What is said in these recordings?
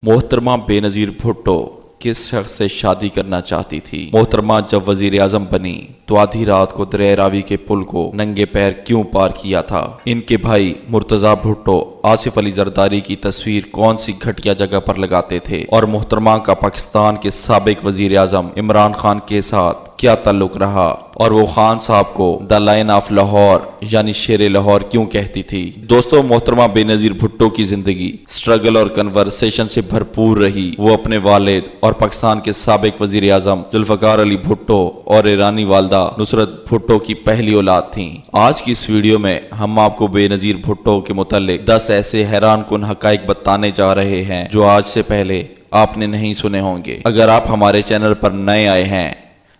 मोहतरमा बेनज़ीर भुट्टो किस शख्स से शादी करना चाहती थी। मोहतरमा जब वजीर आजम बनी तो आधी रात को दरिया रावी के पुल को नंगे पैर क्यों पार किया था। इनके भाई मुर्तजा भुट्टो आसिफ अली जरदारी की तस्वीर कौन सी घटिया जगह पर लगाते थे और मोहतरमा का पाकिस्तान के साबिक वजीर आजम इमरान खान के साथ क्या ताल्लुक रहा और वो खान साहब को द लायन ऑफ लाहौर यानी शेर लाहौर क्यों कहती थी। दोस्तों, मोहतरमा बेनज़ीर भुट्टो की जिंदगी स्ट्रगल और कन्वर्सेशन से भरपूर रही। वो अपने वालिद और पाकिस्तान के साबिक वजीर आजम जुल्फ़िकार अली भुट्टो और ईरानी वालदा नुसरत भुट्टो की पहली औलाद थी। आज की इस वीडियो में हम आपको बेनज़ीर भुट्टो के मुतालिक 10 ऐसे हैरान कुन हकाइक बताने जा रहे हैं जो आज से पहले आपने नहीं सुने होंगे। अगर आप हमारे चैनल पर नए आए हैं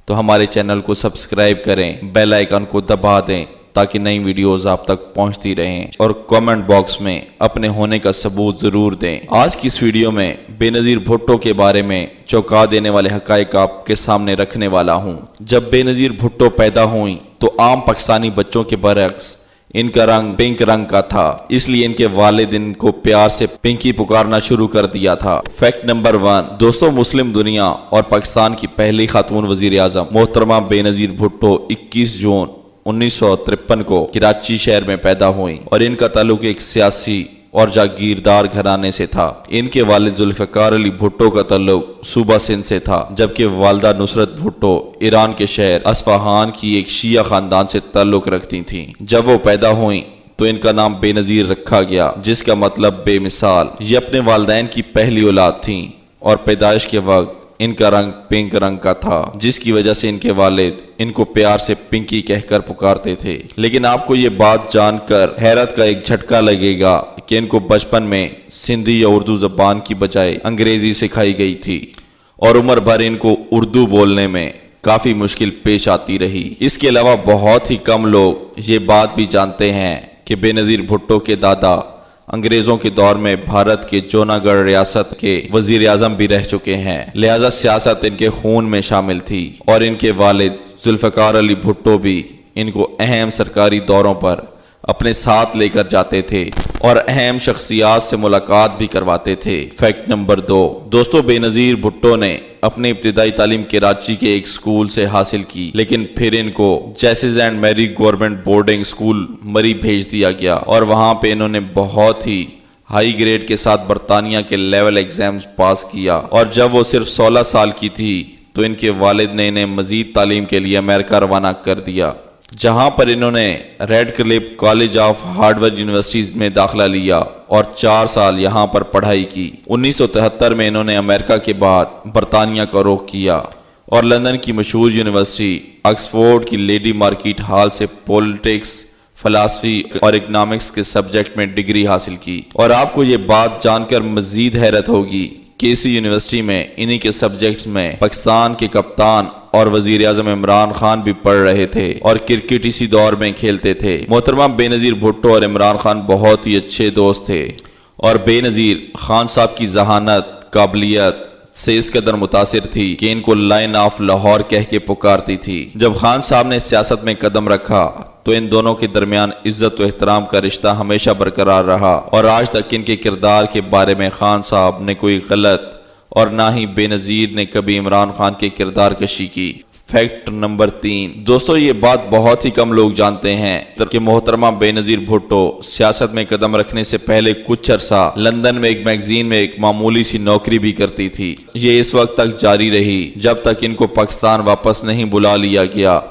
तो हमारे चैनल को सब्सक्राइब करें, बेल आइकन को दबा दें ताकि नई वीडियोस आप तक पहुंचती रहें और कमेंट बॉक्स में अपने होने का सबूत जरूर दें। आज की इस वीडियो में बेनज़ीर भुट्टो के बारे में चौंका देने वाले हकाइक आपके सामने रखने वाला हूं। जब बेनज़ीर भुट्टो पैदा हुई तो आम पाकिस्तानी बच्चों के बरक्स इनका रंग पिंक रंग का था, इसलिए इनके वालिद इनको प्यार से पिंकी पुकारना शुरू कर दिया था। फैक्ट नंबर 1, दोस्तों, मुस्लिम दुनिया और पाकिस्तान की पहली खातून वजीर आजम मोहतरमा बेनज़ीर भुट्टो 21 जून 1953 को कराची शहर में पैदा हुई और इनका ताल्लुक एक सियासी और जागीरदार घराने से था। इनके वालिद जुल्फ़िकार अली भुट्टो का ताल्लुक सूबा सिंध से था, जबकि वालदा नुसरत भुट्टो ईरान के शहर अस्फहान की एक शिया खानदान से ताल्लुक रखती थीं। जब वो पैदा हुई तो इनका नाम बेनज़ीर रखा गया, जिसका मतलब बेमिसाल। ये अपने वालिदैन की पहली औलाद थीं और पैदाइश के वक्त इनका रंग पिंक रंग का था, जिसकी वजह से इनके वालिद इनको प्यार से पिंकी कहकर पुकारते थे। लेकिन आपको ये बात जानकर हैरत का एक झटका लगेगा कि इनको बचपन में सिंधी या उर्दू ज़बान की बजाय अंग्रेजी सिखाई गई थी और उम्र भर इनको उर्दू बोलने में काफ़ी मुश्किल पेश आती रही। इसके अलावा बहुत ही कम लोग ये बात भी जानते हैं कि बेनज़ीर भुट्टो के दादा अंग्रेज़ों के दौर में भारत के जूनागढ़ रियासत के वजीर आजम भी रह चुके हैं, लिहाजा सियासत इनके खून में शामिल थी और इनके वालिद जुल्फ़िकार अली भुट्टो भी इनको अहम सरकारी दौरों पर अपने साथ लेकर जाते थे और अहम शख्सियात से मुलाकात भी करवाते थे। फैक्ट नंबर 2, दोस्तों, बेनज़ीर भुट्टो ने अपनी इब्तिदाई तालीम कराची के एक स्कूल से हासिल की, लेकिन फिर इनको Jesus and Mary government boarding school Murree भेज दिया गया और वहाँ पे इन्होंने बहुत ही हाई ग्रेड के साथ बरतानिया के लेवल एग्जाम्स पास किया और जब वो सिर्फ 16 साल की थी तो इनके वालिद ने इन्हें मजीद तालीम के लिए अमेरिका रवाना कर दिया, जहां पर इन्होंने red Cliff college of Harvard university में दाखिला लिया और 4 साल यहां पर पढ़ाई की। 1973 में इन्होंने अमेरिका के बाद बरतानिया का रुख किया और लंदन की मशहूर यूनिवर्सिटी ऑक्सफोर्ड की लेडी मार्केट हॉल से पॉलिटिक्स, फिलासफी और इकोनॉमिक्स के सब्जेक्ट में डिग्री हासिल की। और आपको ये बात जानकर मजीद हैरत होगी कि इसी यूनिवर्सिटी में इन्हीं के सब्जेक्ट्स में पाकिस्तान के कप्तान और वजीर आजम इमरान खान भी पढ़ रहे थे और क्रिकेट इसी दौर में खेलते थे। मोहतरमा बेनज़ीर भुट्टो और इमरान खान बहुत ही अच्छे दोस्त थे और बेनज़ीर खान साहब की जहानत, काबिलियत से इस कदर मुतासिर थी कि इनको लायन ऑफ लाहौर कह के पुकारती थी। जब खान साहब ने सियासत में कदम रखा तो इन दोनों के दरमियान इज्जत व एहतराम का रिश्ता हमेशा बरकरार रहा और आज तक इनके किरदार के बारे में खान साहब ने कोई गलत और ना ही बेनज़ीर ने कभी इमरान खान के किरदार कशी की। फैक्ट नंबर 3, दोस्तों, ये बात बहुत ही कम लोग जानते हैं कि मोहतरमा बेनज़ीर भुट्टो सियासत में कदम रखने से पहले कुछ अरसा लंदन में एक मैगजीन में एक मामूली सी नौकरी भी करती थी। ये इस वक्त तक जारी रही जब तक इनको पाकिस्तान वापस नहीं बुला लिया गया।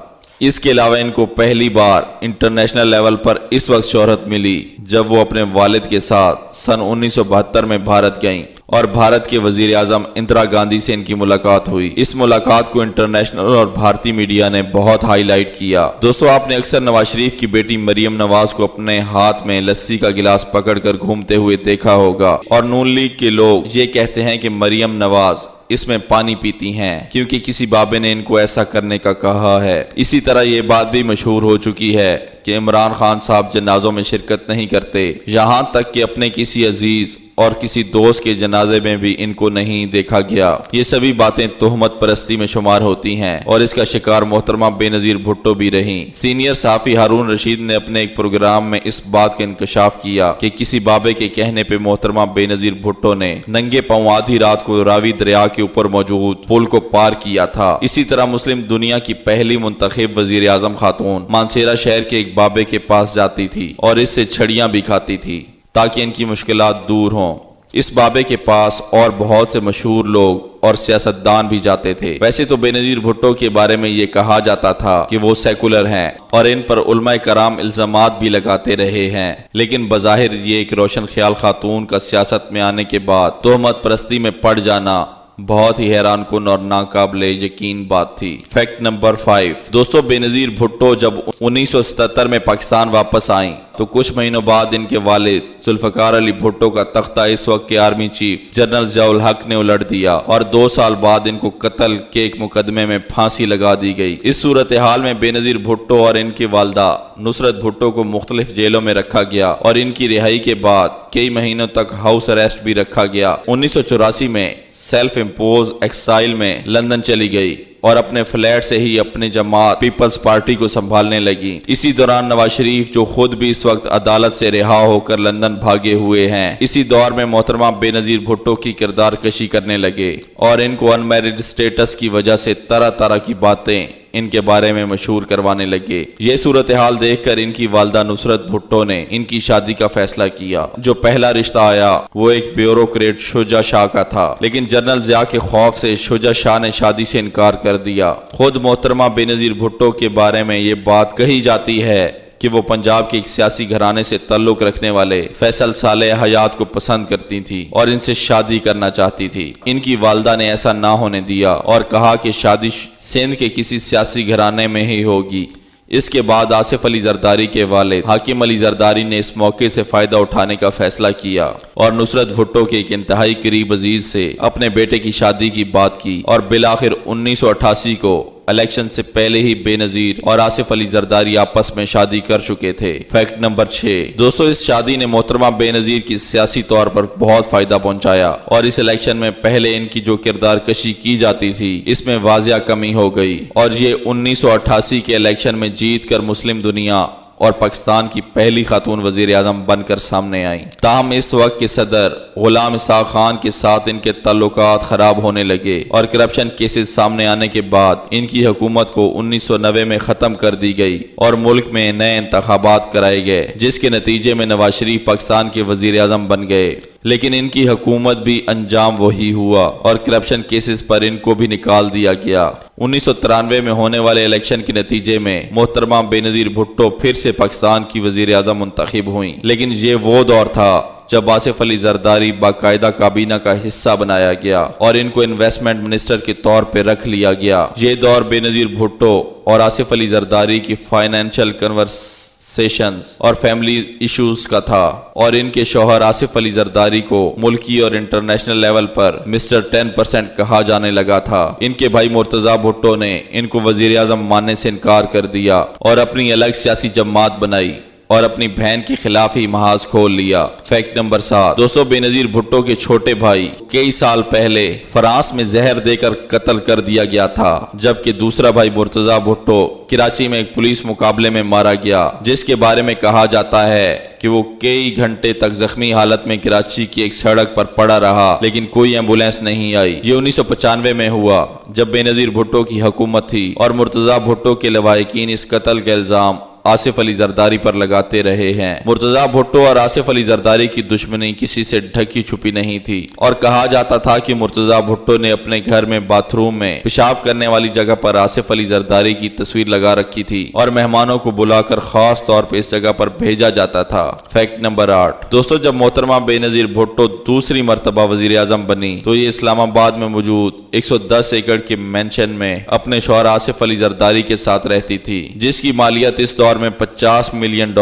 इसके अलावा इनको पहली बार इंटरनेशनल लेवल पर इस वक्त शोहरत मिली जब वो अपने वालिद के साथ सन 1972 में भारत गईं और भारत के वजीर आजम इंदिरा गांधी से इनकी मुलाकात हुई। इस मुलाकात को इंटरनेशनल और भारतीय मीडिया ने बहुत हाईलाइट किया। दोस्तों, आपने अक्सर नवाज शरीफ की बेटी मरियम नवाज को अपने हाथ में लस्सी का गिलास पकड़कर घूमते हुए देखा होगा और नून लीग के लोग ये कहते हैं कि मरियम नवाज इसमें पानी पीती हैं क्योंकि किसी बाबे ने इनको ऐसा करने का कहा है। इसी तरह ये बात भी मशहूर हो चुकी है کہ عمران خان صاحب جنازوں میں شرکت نہیں کرتے، یہاں تک کہ اپنے کسی عزیز اور کسی دوست کے جنازے میں بھی ان کو نہیں دیکھا گیا۔ یہ سبھی باتیں تہمت پرستی میں شمار ہوتی ہیں اور اس کا شکار محترمہ بے نظیر بھٹو بھی رہیں۔ سینئر صحافی ہارون رشید نے اپنے ایک پروگرام میں اس بات کا انکشاف کیا کہ کسی بابے کے کہنے پہ محترمہ بے نظیر بھٹو نے ننگے پاؤں آدھی رات کو راوی دریا کے اوپر موجود پل کو پار کیا تھا۔ اسی طرح مسلم دنیا کی پہلی منتخب وزیر اعظم خاتون مانسیرا شہر کے ایک بابے کے پاس جاتی تھی اور اس سے چھڑیاں بھی کھاتی تھی تاکہ ان کی مشکلات دور ہوں۔ اس بابے کے پاس اور بہت سے مشہور لوگ اور سیاستدان بھی جاتے تھے۔ ویسے تو بے نظیر بھٹو کے بارے میں یہ کہا جاتا تھا کہ وہ سیکولر ہیں اور ان پر علماء کرام الزامات بھی لگاتے رہے ہیں، لیکن بظاہر یہ ایک روشن خیال خاتون کا سیاست میں آنے کے بعد تہمت پرستی میں پڑ جانا بہت ہی حیران کن اور ناقابل یقین بات تھی۔ فیکٹ نمبر 5 دوستو، بے نظیر بھٹو جب 1977 میں پاکستان واپس آئیں تو کچھ مہینوں بعد ان کے والد ذوالفقار علی بھٹو کا تختہ اس وقت کے آرمی چیف جنرل ضیاء الحق نے الٹ دیا اور 2 سال بعد ان کو قتل کے ایک مقدمے میں پھانسی لگا دی گئی۔ اس صورتحال میں بے نظیر بھٹو اور ان کی والدہ نصرت بھٹو کو مختلف جیلوں میں رکھا گیا اور ان کی رہائی کے بعد کئی مہینوں تک ہاؤس اریسٹ بھی رکھا گیا۔ 1984 میں سیلف امپوز ایکسائل میں لندن چلی گئی اور اپنے فلیٹ سے ہی اپنے جماعت پیپلز پارٹی کو سنبھالنے لگی۔ اسی دوران نواز شریف جو خود بھی اس وقت عدالت سے رہا ہو کر لندن بھاگے ہوئے ہیں، اسی دور میں محترمہ بے نظیر بھٹو کی کردار کشی کرنے لگے اور ان کو ان میرڈ سٹیٹس کی وجہ سے طرح طرح کی باتیں ان کے بارے میں مشہور کروانے لگے۔ یہ صورتحال دیکھ کر ان کی والدہ نصرت بھٹو نے ان کی شادی کا فیصلہ کیا۔ جو پہلا رشتہ آیا وہ ایک بیوروکریٹ شجاع شاہ کا تھا، لیکن جنرل ضیاء کے خوف سے شجاع شاہ نے شادی سے انکار کر دیا۔ خود محترمہ بے نظیر بھٹو کے بارے میں یہ بات کہی جاتی ہے کہ وہ پنجاب کے ایک سیاسی گھرانے سے تعلق رکھنے والے فیصل صالح حیات کو پسند کرتی تھی اور ان سے شادی کرنا چاہتی تھی۔ ان کی والدہ نے ایسا نہ ہونے دیا اور کہا کہ شادی سندھ کے کسی سیاسی گھرانے میں ہی ہوگی۔ اس کے بعد آصف علی زرداری کے والد حاکم علی زرداری نے اس موقع سے فائدہ اٹھانے کا فیصلہ کیا اور نصرت بھٹو کے ایک انتہائی قریب عزیز سے اپنے بیٹے کی شادی کی بات کی اور بالآخر 1988 کو الیکشن سے پہلے ہی بے نظیر اور آصف علی زرداری آپس میں شادی کر چکے تھے۔ فیکٹ نمبر 6 دوستو، اس شادی نے محترمہ بے نظیر کی سیاسی طور پر بہت فائدہ پہنچایا اور اس الیکشن میں پہلے ان کی جو کردار کشی کی جاتی تھی اس میں واضح کمی ہو گئی اور یہ 1988 کے الیکشن میں جیت کر مسلم دنیا اور پاکستان کی پہلی خاتون وزیر اعظم بن کر سامنے آئیں۔ تاہم اس وقت کے صدر غلام اسحاق خان کے ساتھ ان کے تعلقات خراب ہونے لگے اور کرپشن کیسز سامنے آنے کے بعد ان کی حکومت کو 1990 میں ختم کر دی گئی اور ملک میں نئے انتخابات کرائے گئے، جس کے نتیجے میں نواز شریف پاکستان کے وزیر اعظم بن گئے۔ لیکن ان کی حکومت بھی انجام وہی ہوا اور کرپشن کیسز پر ان کو بھی نکال دیا گیا۔ 1993 میں ہونے والے الیکشن کے نتیجے میں محترمہ بے نظیر بھٹو پھر سے پاکستان کی وزیر اعظم منتخب ہوئیں، لیکن یہ وہ دور تھا جب آصف علی زرداری باقاعدہ کابینہ کا حصہ بنایا گیا اور ان کو انویسٹمنٹ منسٹر کے طور پہ رکھ لیا گیا۔ یہ دور بے نظیر بھٹو اور آصف علی زرداری کی فائنینشل کنورسیشنز اور فیملی ایشوز کا تھا اور ان کے شوہر آصف علی زرداری کو ملکی اور انٹرنیشنل لیول پر مسٹر 10% کہا جانے لگا تھا۔ ان کے بھائی مرتضیٰ بھٹو نے ان کو وزیر اعظم ماننے سے انکار کر دیا اور اپنی الگ سیاسی جماعت بنائی اور اپنی بہن کے خلاف ہی محاذ کھول لیا۔ فیکٹ نمبر 7 دوستو، بے نظیر بھٹو کے چھوٹے بھائی کئی سال پہلے فرانس میں زہر دے کر قتل کر دیا گیا تھا، جبکہ دوسرا بھائی مرتضیٰ بھٹو کراچی میں ایک پولیس مقابلے میں مارا گیا، جس کے بارے میں کہا جاتا ہے کہ وہ کئی گھنٹے تک زخمی حالت میں کراچی کی ایک سڑک پر پڑا رہا لیکن کوئی ایمبولینس نہیں آئی۔ یہ 1995 میں ہوا جب بے نظیر بھٹو کی حکومت تھی اور مرتضیٰ بھٹو کے لواحقین اس قتل کا الزام آصف علی زرداری پر لگاتے رہے ہیں۔ مرتضیٰ بھٹو اور آصف علی زرداری کی دشمنی کسی سے ڈھکی چھپی نہیں تھی اور کہا جاتا تھا کہ مرتضیٰ بھٹو نے اپنے گھر میں باتھ روم میں پیشاب کرنے والی جگہ پر آصف علی زرداری کی تصویر لگا رکھی تھی اور مہمانوں کو بلا کر خاص طور پہ اس جگہ پر بھیجا جاتا تھا۔ فیکٹ نمبر 8 دوستو، جب محترمہ بے نظیر بھٹو دوسری مرتبہ وزیر اعظم بنی تو یہ اسلام آباد میں موجود 110 ایکڑ کے مینشن میں اپنے شوہر آصف علی زرداری کے ساتھ رہتی تھی، جس کی مالیت اس دور میں $50 ملین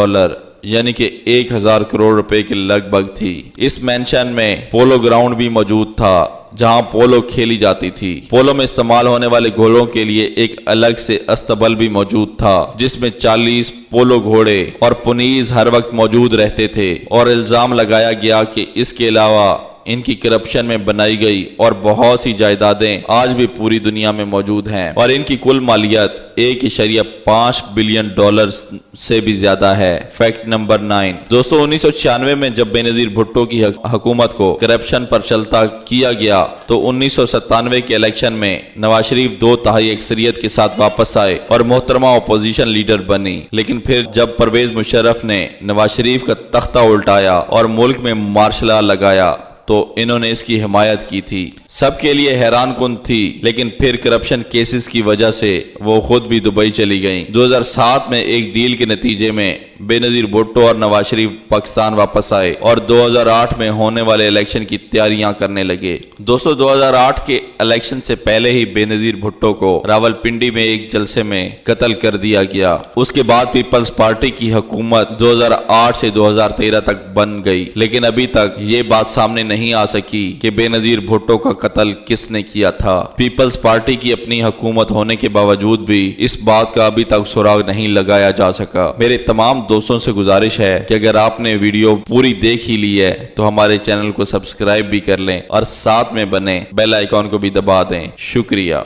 یعنی کہ 1000 کروڑ روپے کے لگ بھگ تھی۔ اس مینشن میں پولو گراؤنڈ بھی موجود تھا जहां पोलो खेली जाती थी। पोलो में इस्तेमाल होने वाले घोड़ों के लिए एक अलग से अस्तबल भी मौजूद था, जिसमें 40 पोलो घोड़े और पुनीस हर वक्त मौजूद रहते थे, और इल्जाम लगाया गया कि इसके अलावा इनकी करप्शन में बनाई गई और बहुत सी जायदादें आज भी पूरी दुनिया में मौजूद हैं, और इनकी कुल मालियत 1.5 बिलियन डॉलर से भी ज्यादा है। Fact number 9। दोस्तों 1996 में जब बेनजीर भुट्टो की हुकूमत को करप्शन पर चलता किया गया तो 1997 के इलेक्शन में नवाज शरीफ 2/3 अक्सरियत के साथ वापस आए और मोहतरमा अपोजिशन लीडर बनी। लेकिन फिर जब परवेज मुशर्रफ ने नवाज शरीफ का तख्ता उल्टाया और मुल्क में मार्शल लॉ लगाया तो इन्होंने इसकी हिमायत की थी। सबके लिए हैरान कुन थी, लेकिन फिर करप्शन केसेस की वजह से वो खुद भी दुबई चली गईं। 2007 में एक डील के नतीजे में बेनजीर भुट्टो और नवाज शरीफ पाकिस्तान वापस आए और 2008 में होने वाले इलेक्शन की तैयारियां करने लगे। दोस्तों 2008 के इलेक्शन से पहले ही बेनजीर भुट्टो को रावलपिंडी में एक जलसे में कत्ल कर दिया गया। उसके बाद पीपल्स पार्टी की हुकूमत 2008 से 2013 तक बन गई, लेकिन अभी तक ये बात सामने नहीं आ सकी कि बेनजीर भुट्टो का कत्ल किसने किया था। पीपल्स पार्टी की अपनी हुकूमत होने के बावजूद भी इस बात का अभी तक सुराग नहीं लगाया जा सका। मेरे तमाम दोस्तों से गुजारिश है कि अगर आपने वीडियो पूरी देख ही ली है तो हमारे चैनल को सब्सक्राइब भी कर लें और साथ में बने बेल आइकॉन को भी दबा दें। शुक्रिया।